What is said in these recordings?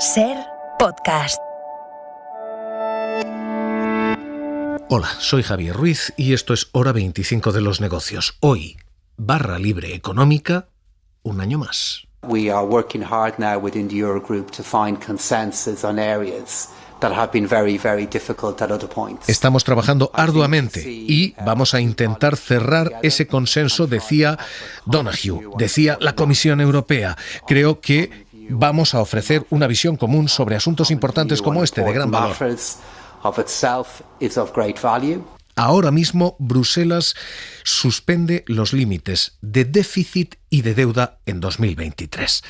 SER Podcast. Hola, soy Javier Ruiz y esto es Hora 25 de los negocios. Hoy, barra libre económica, un año más. We are working hard now within the Eurogroup to find consensus on areas that have been very, very difficult at other points. Estamos trabajando arduamente y vamos a intentar cerrar ese consenso, decía Donoghue, decía la Comisión Europea. Creo que vamos a ofrecer una visión común sobre asuntos importantes como este, de gran valor. Ahora mismo, Bruselas suspende los límites de déficit y de deuda en 2023.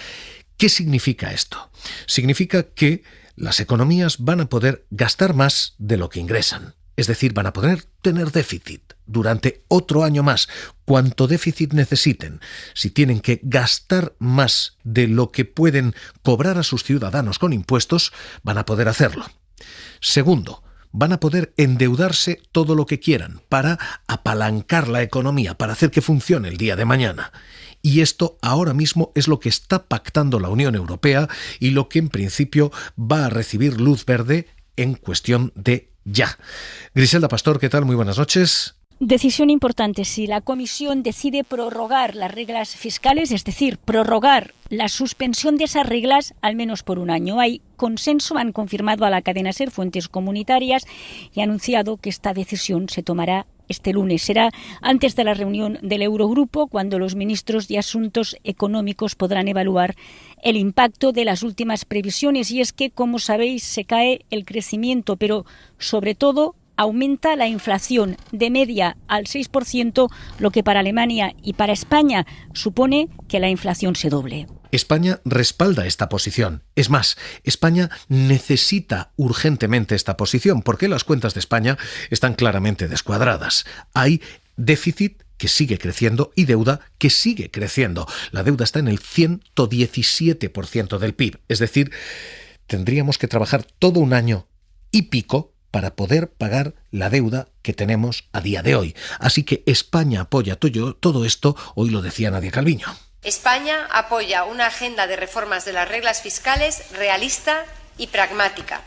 ¿Qué significa esto? Significa que las economías van a poder gastar más de lo que ingresan. Es decir, van a poder tener déficit durante otro año más, cuanto déficit necesiten. Si tienen que gastar más de lo que pueden cobrar a sus ciudadanos con impuestos, van a poder hacerlo. Segundo, van a poder endeudarse todo lo que quieran para apalancar la economía, para hacer que funcione el día de mañana. Y esto ahora mismo es lo que está pactando la Unión Europea y lo que en principio va a recibir luz verde en cuestión de ya. Griselda Pastor, ¿qué tal? Muy buenas noches. Decisión importante. Si la Comisión decide prorrogar las reglas fiscales, es decir, prorrogar la suspensión de esas reglas al menos por un año. Hay consenso, han confirmado a la cadena SER fuentes comunitarias y ha anunciado que esta decisión se tomará este lunes. Será antes de la reunión del Eurogrupo, cuando los ministros de Asuntos Económicos podrán evaluar el impacto de las últimas previsiones. Y es que, como sabéis, se cae el crecimiento, pero sobre todo aumenta la inflación de media al 6%, lo que para Alemania y para España supone que la inflación se doble. España respalda esta posición. Es más, España necesita urgentemente esta posición porque las cuentas de España están claramente descuadradas. Hay déficit que sigue creciendo y deuda que sigue creciendo. La deuda está en el 117% del PIB. Es decir, tendríamos que trabajar todo un año y pico para poder pagar la deuda que tenemos a día de hoy. Así que España apoya todo esto, hoy lo decía Nadia Calviño. España apoya una agenda de reformas de las reglas fiscales realista y pragmática.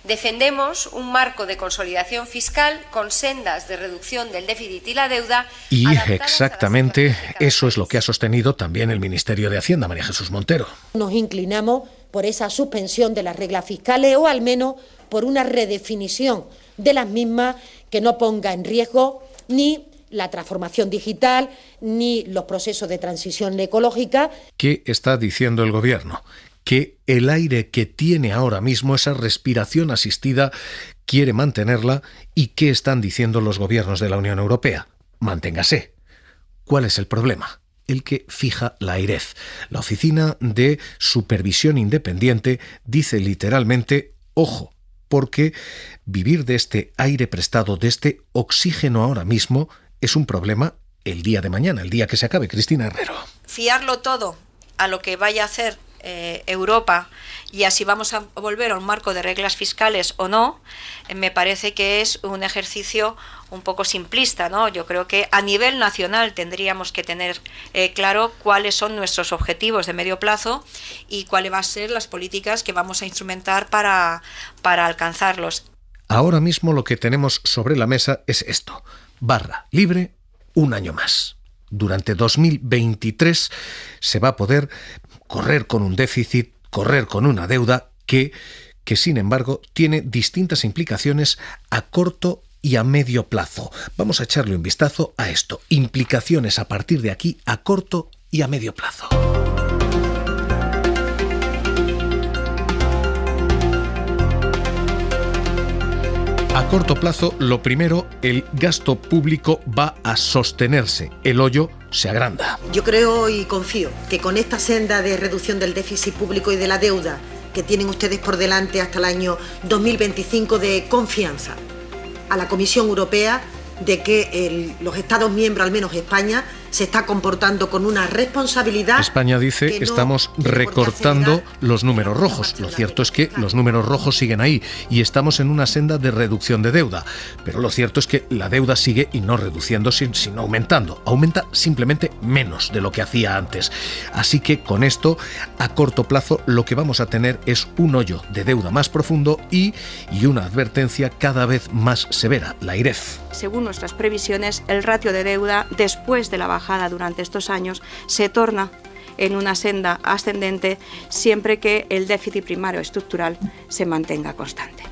Defendemos un marco de consolidación fiscal con sendas de reducción del déficit y la deuda. Y exactamente eso es lo que ha sostenido también el Ministerio de Hacienda, María Jesús Montero. Nos inclinamos por esa suspensión de las reglas fiscales o al menos por una redefinición de las mismas que no ponga en riesgo ni la transformación digital ni los procesos de transición ecológica. ¿Qué está diciendo el Gobierno? Que el aire que tiene ahora mismo, esa respiración asistida, quiere mantenerla. ¿Y qué están diciendo los gobiernos de la Unión Europea? Manténgase. ¿Cuál es el problema? El que fija la AEREF. La Oficina de Supervisión Independiente dice literalmente, ojo, porque vivir de este aire prestado, de este oxígeno ahora mismo, es un problema el día de mañana, el día que se acabe. Cristina Herrero. Fiarlo todo a lo que vaya a hacer Europa y así vamos a volver a un marco de reglas fiscales o no, me parece que es un ejercicio un poco simplista, ¿no? Yo creo que a nivel nacional tendríamos que tener claro cuáles son nuestros objetivos de medio plazo y cuáles van a ser las políticas que vamos a instrumentar para alcanzarlos. Ahora mismo lo que tenemos sobre la mesa es esto: barra libre, un año más. Durante 2023 se va a poder correr con un déficit, correr con una deuda que sin embargo tiene distintas implicaciones a corto y a medio plazo. Vamos a echarle un vistazo a esto. Implicaciones a partir de aquí a corto y a medio plazo. A corto plazo, lo primero, el gasto público va a sostenerse. El hoyo se agranda. Yo creo y confío que con esta senda de reducción del déficit público y de la deuda que tienen ustedes por delante hasta el año 2025, de confianza a la Comisión Europea de que los Estados miembros, al menos España, se está comportando con una responsabilidad. España dice que estamos recortando los números rojos. Lo cierto es que los números rojos siguen ahí y estamos en una senda de reducción de deuda. Pero lo cierto es que la deuda sigue y no reduciéndose, sino aumentando. Aumenta simplemente menos de lo que hacía antes. Así que con esto, a corto plazo, lo que vamos a tener es un hoyo de deuda más profundo y una advertencia cada vez más severa, la AIREF. Según nuestras previsiones, el ratio de deuda, después de la bajada durante estos años, se torna en una senda ascendente siempre que el déficit primario estructural se mantenga constante.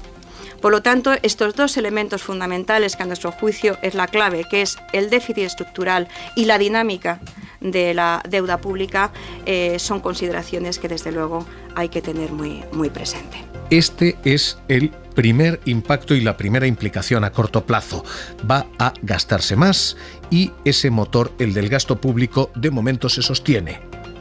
Por lo tanto, estos dos elementos fundamentales que a nuestro juicio es la clave, que es el déficit estructural y la dinámica de la deuda pública, son consideraciones que desde luego hay que tener muy presente. Este es el primer impacto y la primera implicación a corto plazo. Va a gastarse más y ese motor, el del gasto público, de momento se sostiene.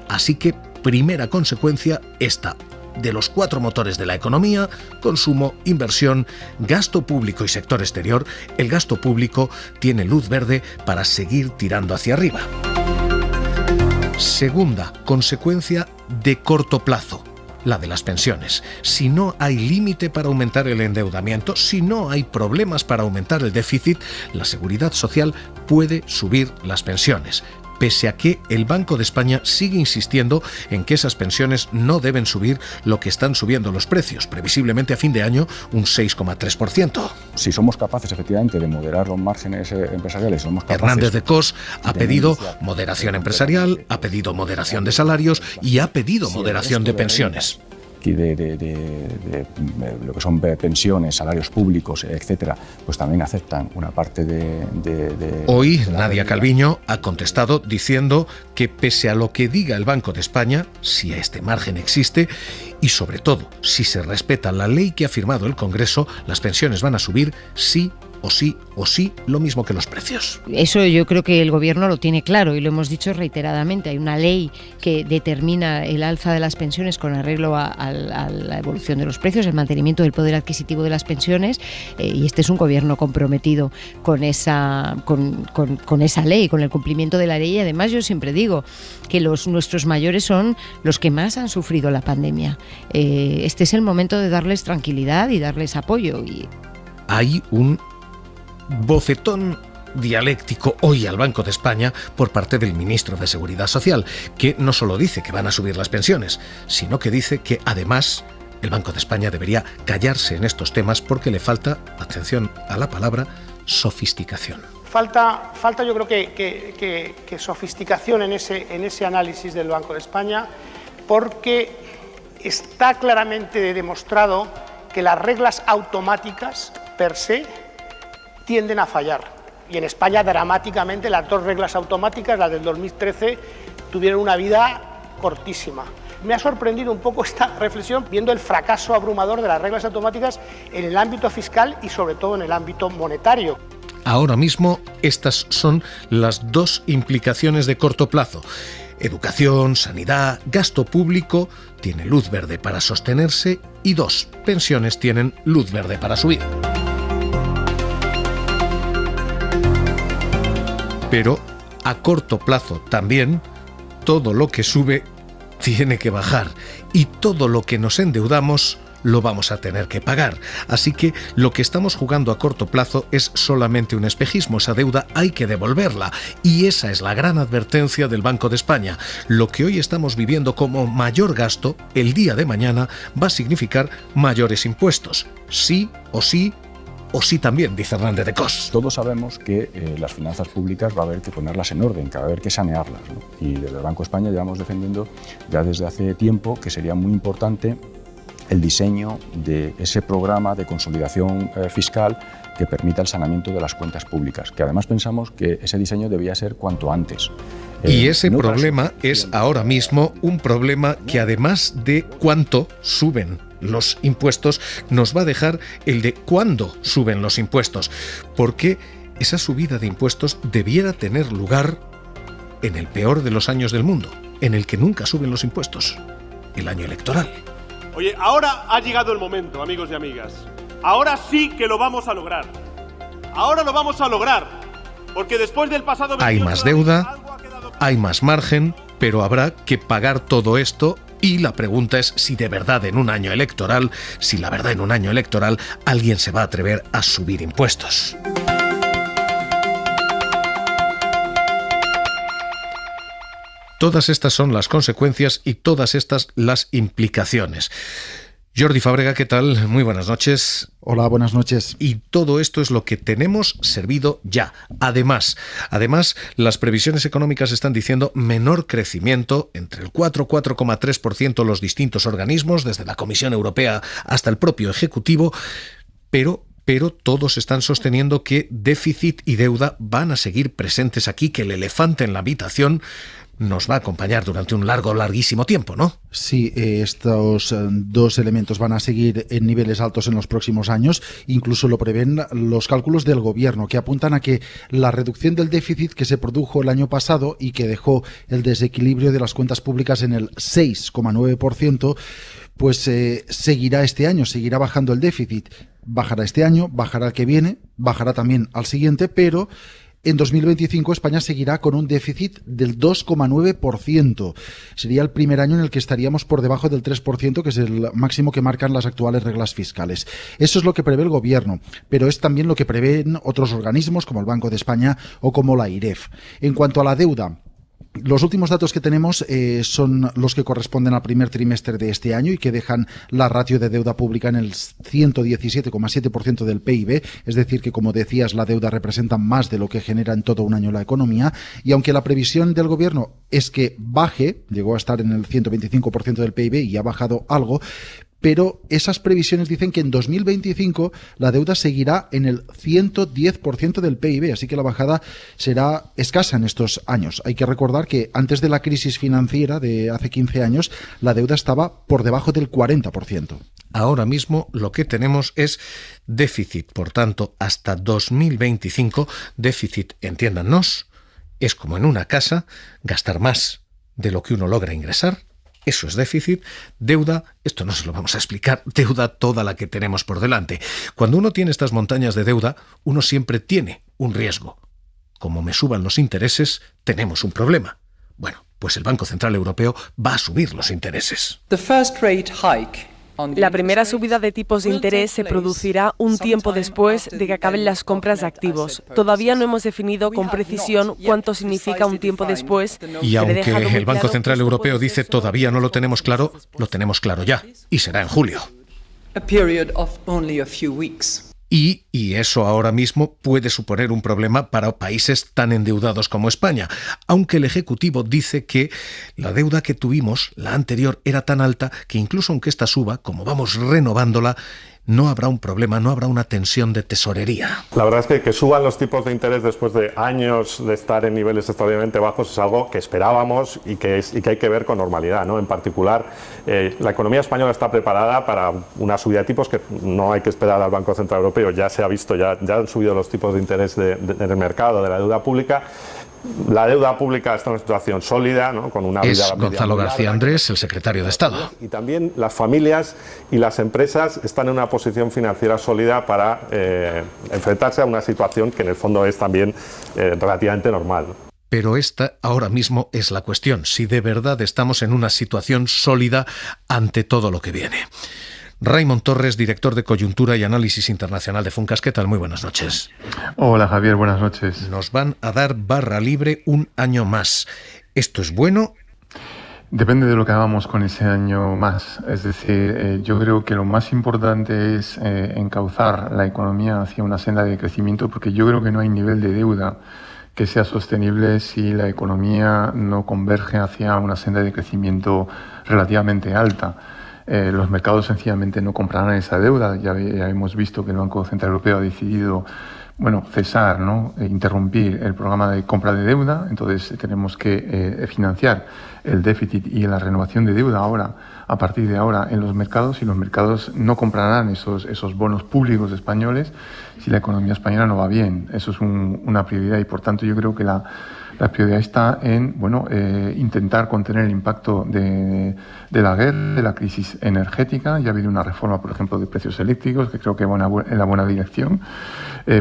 Así que, primera consecuencia, esta. De los 4 motores de la economía, consumo, inversión, gasto público y sector exterior, el gasto público tiene luz verde para seguir tirando hacia arriba. Segunda consecuencia de corto plazo, la de las pensiones. Si no hay límite para aumentar el endeudamiento, si no hay problemas para aumentar el déficit, la Seguridad Social puede subir las pensiones. Pese a que el Banco de España sigue insistiendo en que esas pensiones no deben subir lo que están subiendo los precios, previsiblemente a fin de año un 6,3%. Si somos capaces efectivamente de moderar los márgenes empresariales, somos capaces... Hernández de Cos ha pedido moderación empresarial, ha pedido moderación de salarios y ha pedido moderación de pensiones. De lo que son pensiones, salarios públicos, etcétera, pues también aceptan una parte de Hoy Nadia Calviño ha contestado diciendo que pese a lo que diga el Banco de España, si este margen existe y sobre todo si se respeta la ley que ha firmado el Congreso, las pensiones van a subir sí o sí, lo mismo que los precios. Eso yo creo que el Gobierno lo tiene claro y lo hemos dicho reiteradamente. Hay una ley que determina el alza de las pensiones con arreglo a la evolución de los precios, el mantenimiento del poder adquisitivo de las pensiones, y este es un Gobierno comprometido con esa ley, con el cumplimiento de la ley. Y además yo siempre digo que nuestros mayores son los que más han sufrido la pandemia. Este es el momento de darles tranquilidad y darles apoyo. Hay un bofetón dialéctico hoy al Banco de España por parte del ministro de Seguridad Social, que no solo dice que van a subir las pensiones, sino que dice que además el Banco de España debería callarse en estos temas porque le falta, atención a la palabra, sofisticación. Falta yo creo que sofisticación en ese análisis del Banco de España, porque está claramente demostrado que las reglas automáticas per se tienden a fallar. Y en España, dramáticamente, las 2 reglas automáticas, las del 2013, tuvieron una vida cortísima. Me ha sorprendido un poco esta reflexión viendo el fracaso abrumador de las reglas automáticas en el ámbito fiscal y sobre todo en el ámbito monetario. Ahora mismo, estas son las 2 implicaciones de corto plazo. Educación, sanidad, gasto público tiene luz verde para sostenerse y 2 pensiones tienen luz verde para subir. Pero a corto plazo también, todo lo que sube tiene que bajar y todo lo que nos endeudamos lo vamos a tener que pagar. Así que lo que estamos jugando a corto plazo es solamente un espejismo. Esa deuda hay que devolverla y esa es la gran advertencia del Banco de España. Lo que hoy estamos viviendo como mayor gasto, el día de mañana va a significar mayores impuestos. Sí o sí también, dice Hernández de Cos. Todos sabemos que las finanzas públicas va a haber que ponerlas en orden, que va a haber que sanearlas, ¿no? Y desde el Banco de España llevamos defendiendo ya desde hace tiempo que sería muy importante el diseño de ese programa de consolidación fiscal que permita el saneamiento de las cuentas públicas, que además pensamos que ese diseño debía ser cuanto antes. Y ese problema es ahora mismo un problema que además de cuánto suben los impuestos, nos va a dejar el de cuándo suben los impuestos, porque esa subida de impuestos debiera tener lugar en el peor de los años del mundo, en el que nunca suben los impuestos, el año electoral. Oye, ahora ha llegado el momento, amigos y amigas. Ahora sí que lo vamos a lograr. Ahora lo vamos a lograr, porque después del pasado 28 hay más deuda, hay más margen, pero habrá que pagar todo esto. Y la pregunta es si de verdad en un año electoral, alguien se va a atrever a subir impuestos. Todas estas son las consecuencias y todas estas las implicaciones. Jordi Fábrega, ¿qué tal? Muy buenas noches. Hola, buenas noches. Y todo esto es lo que tenemos servido ya. Además, las previsiones económicas están diciendo menor crecimiento, entre el 4,3% los distintos organismos, desde la Comisión Europea hasta el propio Ejecutivo, pero todos están sosteniendo que déficit y deuda van a seguir presentes aquí, que el elefante en la habitación nos va a acompañar durante un larguísimo tiempo, ¿no? Sí, estos dos elementos van a seguir en niveles altos en los próximos años. Incluso lo prevén los cálculos del Gobierno, que apuntan a que la reducción del déficit que se produjo el año pasado y que dejó el desequilibrio de las cuentas públicas en el 6,9%, pues seguirá este año, seguirá bajando el déficit. Bajará este año, bajará el que viene, bajará también al siguiente, pero en 2025 España seguirá con un déficit del 2,9%. Sería el primer año en el que estaríamos por debajo del 3%, que es el máximo que marcan las actuales reglas fiscales. Eso es lo que prevé el Gobierno, pero es también lo que prevén otros organismos como el Banco de España o como la IREF. En cuanto a la deuda, los últimos datos que tenemos son los que corresponden al primer trimestre de este año y que dejan la ratio de deuda pública en el 117,7% del PIB, es decir que, como decías, la deuda representa más de lo que genera en todo un año la economía, y aunque la previsión del Gobierno es que baje, llegó a estar en el 125% del PIB y ha bajado algo, pero esas previsiones dicen que en 2025 la deuda seguirá en el 110% del PIB, así que la bajada será escasa en estos años. Hay que recordar que antes de la crisis financiera de hace 15 años, la deuda estaba por debajo del 40%. Ahora mismo lo que tenemos es déficit, por tanto, hasta 2025, déficit, entiéndannos, es como en una casa, gastar más de lo que uno logra ingresar. Eso es déficit. Deuda, esto no se lo vamos a explicar, deuda toda la que tenemos por delante. Cuando uno tiene estas montañas de deuda, uno siempre tiene un riesgo. Como me suban los intereses, tenemos un problema. Bueno, pues el Banco Central Europeo va a subir los intereses. La primera subida de tipos de interés se producirá un tiempo después de que acaben las compras de activos. Todavía no hemos definido con precisión cuánto significa un tiempo después. Y aunque el Banco Central Europeo dice todavía no lo tenemos claro ya, y será en julio. Y eso ahora mismo puede suponer un problema para países tan endeudados como España, aunque el Ejecutivo dice que la deuda que tuvimos, la anterior, era tan alta que incluso aunque esta suba, como vamos renovándola, no habrá un problema, no habrá una tensión de tesorería. La verdad es que suban los tipos de interés después de años de estar en niveles extraordinariamente bajos es algo que esperábamos y que hay que ver con normalidad, ¿no? En particular, la economía española está preparada para una subida de tipos que no hay que esperar al Banco Central Europeo. Ya se ha visto, ya han subido los tipos de interés del mercado, de la deuda pública. La deuda pública está en una situación sólida, ¿no? Con una vida Gonzalo García Andrés, el secretario de Estado. Y también las familias y las empresas están en una posición financiera sólida para enfrentarse a una situación que en el fondo es también relativamente normal, ¿no? Pero esta ahora mismo es la cuestión, si de verdad estamos en una situación sólida ante todo lo que viene. Raimon Torres, director de Coyuntura y Análisis Internacional de Funcas. ¿Qué tal? Muy buenas noches. Hola, Javier, buenas noches. Nos van a dar barra libre un año más. ¿Esto es bueno? Depende de lo que hagamos con ese año más. Es decir, yo creo que lo más importante es encauzar la economía hacia una senda de crecimiento, porque yo creo que no hay nivel de deuda que sea sostenible si la economía no converge hacia una senda de crecimiento relativamente alta. Los mercados sencillamente no comprarán esa deuda. Ya hemos visto que el Banco Central Europeo ha decidido cesar, interrumpir el programa de compra de deuda. Entonces tenemos que financiar el déficit y la renovación de deuda ahora, a partir de ahora, en los mercados, y los mercados no comprarán esos bonos públicos españoles si la economía española no va bien. Eso es una prioridad, y por tanto yo creo que la prioridad está en intentar contener el impacto de la guerra, de la crisis energética. Ya ha habido una reforma, por ejemplo, de precios eléctricos, que creo que va en la buena dirección.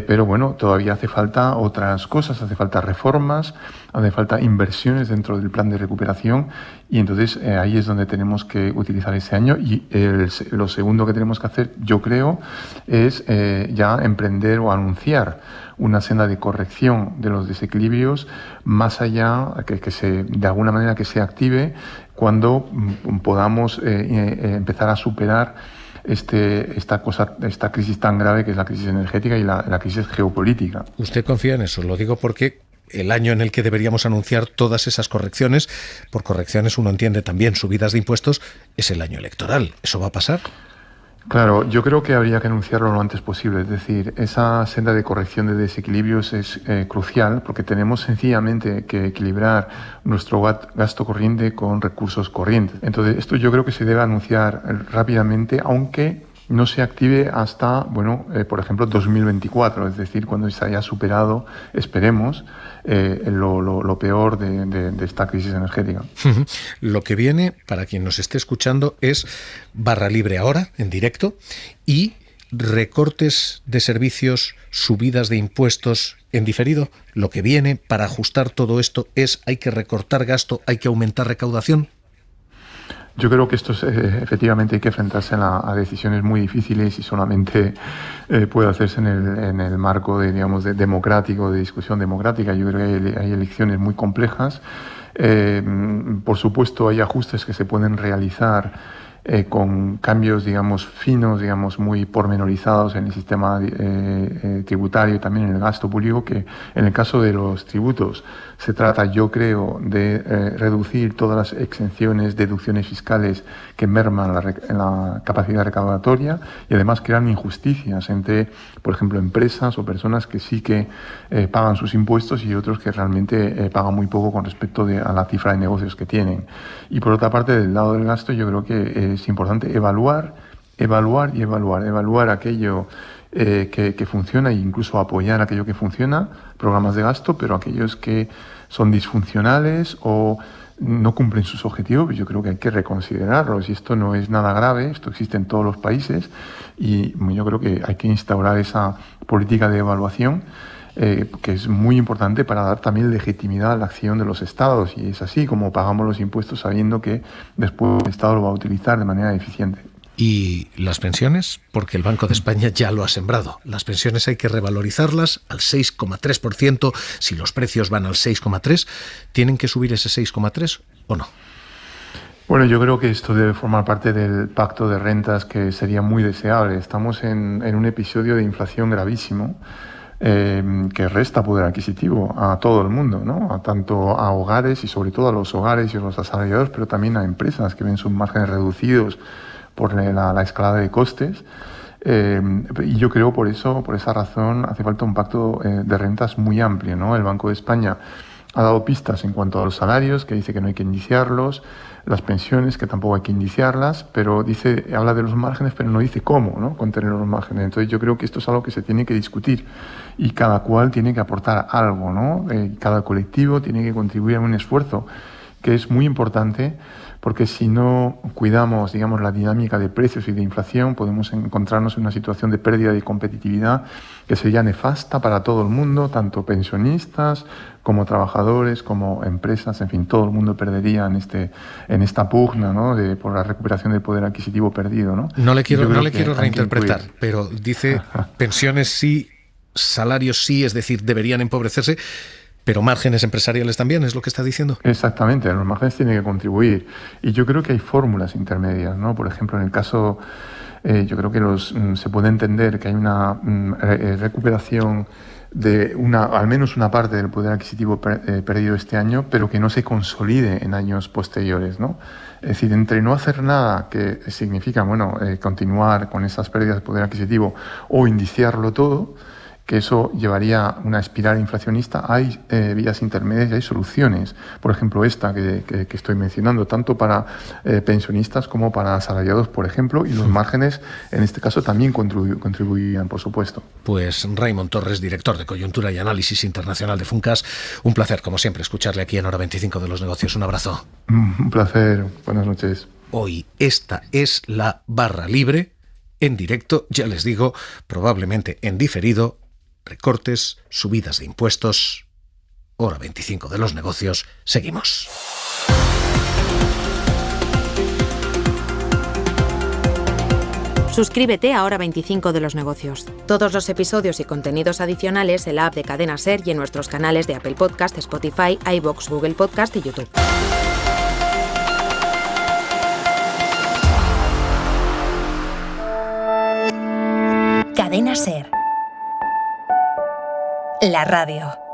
pero bueno, todavía hace falta otras cosas, hace falta reformas, hace falta inversiones dentro del plan de recuperación, y entonces ahí es donde tenemos que utilizar ese año. Y lo segundo que tenemos que hacer, yo creo, es ya emprender o anunciar una senda de corrección de los desequilibrios más allá, de alguna manera que se active cuando podamos empezar a superar esta crisis tan grave que es la crisis energética y la crisis geopolítica. ¿Usted confía en eso? Lo digo porque el año en el que deberíamos anunciar todas esas correcciones, por correcciones uno entiende también subidas de impuestos, es el año electoral. ¿Eso va a pasar? Claro, yo creo que habría que anunciarlo lo antes posible. Es decir, esa senda de corrección de desequilibrios es crucial, porque tenemos sencillamente que equilibrar nuestro gasto corriente con recursos corrientes. Entonces, esto yo creo que se debe anunciar rápidamente, aunque no se active hasta, por ejemplo, 2024, es decir, cuando se haya superado, esperemos, lo peor de esta crisis energética. Lo que viene, para quien nos esté escuchando, es barra libre ahora, en directo, y recortes de servicios, subidas de impuestos en diferido. Lo que viene para ajustar todo esto es: hay que recortar gasto, hay que aumentar recaudación. Yo creo que esto efectivamente hay que enfrentarse a decisiones muy difíciles, y solamente puede hacerse en el marco de democrático, de discusión democrática. Yo creo que hay elecciones muy complejas. Por supuesto, hay ajustes que se pueden realizar con cambios, finos, muy pormenorizados en el sistema tributario y también en el gasto público, que en el caso de los tributos se trata, yo creo, de reducir todas las exenciones, deducciones fiscales que merman la capacidad recaudatoria, y además crean injusticias entre, por ejemplo, empresas o personas que sí que pagan sus impuestos y otros que realmente pagan muy poco con respecto a la cifra de negocios que tienen. Y por otra parte, del lado del gasto, yo creo que es importante evaluar aquello que funciona, e incluso apoyar aquello que funciona, programas de gasto, pero aquellos que son disfuncionales o no cumplen sus objetivos, yo creo que hay que reconsiderarlos. Y esto no es nada grave, esto existe en todos los países, y yo creo que hay que instaurar esa política de evaluación, que es muy importante para dar también legitimidad a la acción de los Estados. Y es así como pagamos los impuestos, sabiendo que después el Estado lo va a utilizar de manera eficiente. ¿Y las pensiones? Porque el Banco de España ya lo ha sembrado. Las pensiones hay que revalorizarlas al 6,3%. Si los precios van al 6,3%, ¿tienen que subir ese 6,3% o no? Bueno, yo creo que esto debe formar parte del pacto de rentas, que sería muy deseable. Estamos en un episodio de inflación gravísimo, que resta poder adquisitivo a todo el mundo, ¿no? Tanto a hogares, y sobre todo a los hogares y a los asalariados, pero también a empresas que ven sus márgenes reducidos por la escalada de costes. Y yo creo por esa razón hace falta un pacto de rentas muy amplio, ¿no? El Banco de España ha dado pistas en cuanto a los salarios, que dice que no hay que indiciarlos, las pensiones, que tampoco hay que indiciarlas, pero habla de los márgenes, pero no dice cómo, ¿no?, contener los márgenes. Entonces yo creo que esto es algo que se tiene que discutir, y cada cual tiene que aportar algo, ¿no? Cada colectivo tiene que contribuir a un esfuerzo que es muy importante, porque si no cuidamos, la dinámica de precios y de inflación, podemos encontrarnos en una situación de pérdida de competitividad que sería nefasta para todo el mundo, tanto pensionistas como trabajadores, como empresas, en fin, todo el mundo perdería en esta pugna, ¿no?, por la recuperación del poder adquisitivo perdido, ¿no? No le quiero reinterpretar, pero dice pensiones sí, salarios sí, es decir, deberían empobrecerse, pero márgenes empresariales también, ¿es lo que está diciendo? Exactamente, los márgenes tienen que contribuir. Y yo creo que hay fórmulas intermedias, ¿no? Por ejemplo, en el caso, yo creo que se puede entender que hay una recuperación de al menos una parte del poder adquisitivo perdido este año, pero que no se consolide en años posteriores, ¿no? Es decir, entre no hacer nada, que significa, continuar con esas pérdidas de poder adquisitivo, o indiciarlo todo, que eso llevaría una espiral inflacionista. Hay vías intermedias y hay soluciones. Por ejemplo, esta que estoy mencionando, tanto para pensionistas como para asalariados, por ejemplo, y los márgenes, en este caso, también contribuirían, por supuesto. Pues Raimon Torres, director de Coyuntura y Análisis Internacional de Funcas, un placer, como siempre, escucharle aquí en Hora 25 de los Negocios. Un abrazo. Un placer. Buenas noches. Hoy esta es la barra libre, en directo, ya les digo, probablemente en diferido, recortes, subidas de impuestos. Hora 25 de los negocios. Seguimos. Suscríbete a Hora 25 de los negocios. Todos los episodios y contenidos adicionales en la app de Cadena SER y en nuestros canales de Apple Podcast, Spotify, iVoox, Google Podcast y YouTube. Cadena SER. La radio.